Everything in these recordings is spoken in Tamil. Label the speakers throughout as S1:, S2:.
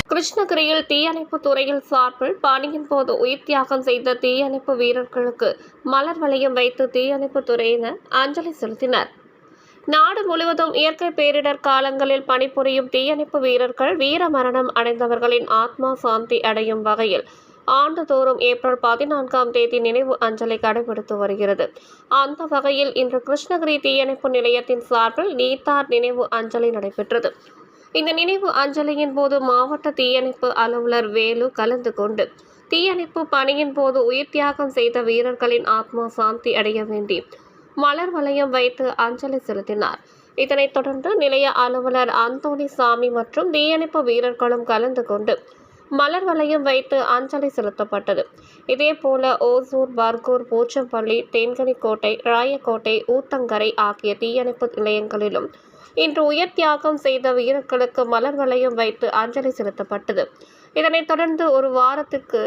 S1: கிருஷ்ணகிரியில் தீயணைப்பு துறையில் சார்பில் பணியின் போது உயிர் தியாகம் செய்த தீயணைப்பு வீரர்களுக்கு மலர் வளையம் வைத்து தீயணைப்பு துறையினர் அஞ்சலி செலுத்தினர். நாடு முழுவதும் இயற்கை பேரிடர் காலங்களில் பணிபுரியும் தீயணைப்பு வீரர்கள் வீர மரணம் அடைந்தவர்களின் ஆத்மா சாந்தி அடையும் வகையில் ஆண்டுதோறும் ஏப்ரல் 14ஆம் தேதி நினைவு அஞ்சலி கடைபிடித்து வருகிறது. அந்த வகையில் இன்று கிருஷ்ணகிரி தீயணைப்பு நிலையத்தின் சார்பில் நீத்தார் நினைவு அஞ்சலி நடைபெற்றது. இந்த நினைவு அஞ்சலியின் போது மாவட்ட தீயணைப்பு அலுவலர் வேலு கலந்து கொண்டு தீயணைப்பு பணியின் போது உயிர் தியாகம் செய்த வீரர்களின் ஆத்மா சாந்தி அடைய வேண்டி மலர் வளையம் வைத்து அஞ்சலி செலுத்தினார். இதனைத் தொடர்ந்து நிலைய அலுவலர் அந்தோணி சாமி மற்றும் தீயணைப்பு வீரர்களும் கலந்து கொண்டு மலர் வளையம் வைத்து அஞ்சலி செலுத்தப்பட்டது. இதேபோல ஓசூர், பர்கூர், போச்சம்பள்ளி, தேன்கனிக்கோட்டை, ராயக்கோட்டை, ஊத்தங்கரை ஆகிய தீயணைப்பு நிலையங்களிலும் இன்று உயிர் தியாகம் செய்த வீரர்களுக்கு மலர் வளையம் வைத்து அஞ்சலி செலுத்தப்பட்டது. இதனைத் தொடர்ந்து ஒரு வாரத்திற்கு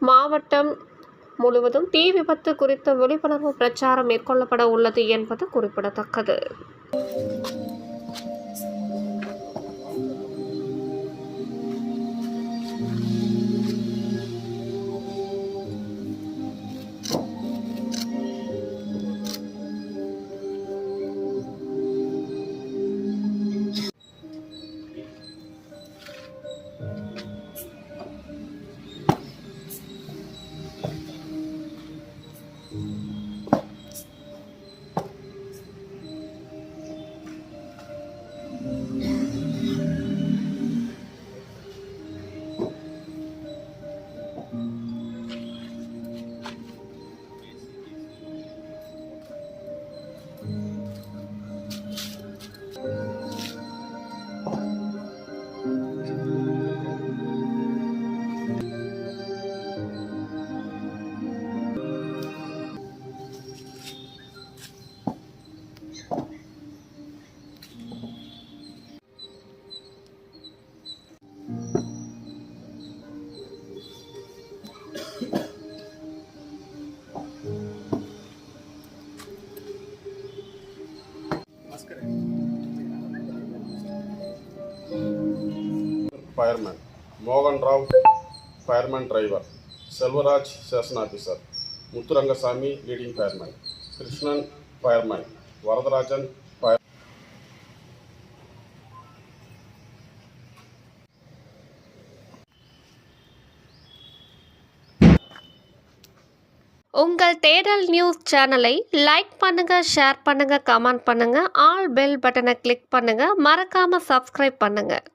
S1: மாவட்டம் முழுவதும் தீ விபத்து குறித்த விழிப்புணர்வு பிரச்சாரம் மேற்கொள்ளப்பட உள்ளது என்பது குறிப்பிடத்தக்கது.
S2: Fireman Mohan Rao, Fireman Driver, Selvaraj, Station Officer, Muthurangasamy, Leading Fireman, Krishnan, Fireman, Varadarajan, Fireman.
S1: உங்கள் தேடல் நியூஸ் சேனலை லைக் பண்ணுங்க, ஷேர் பண்ணுங்க, கமெண்ட் பண்ணுங்க, ஆல் பெல் பட்டனை கிளிக் பண்ணுங்க, மறக்காம சப்ஸ்கிரைப் பண்ணுங்க.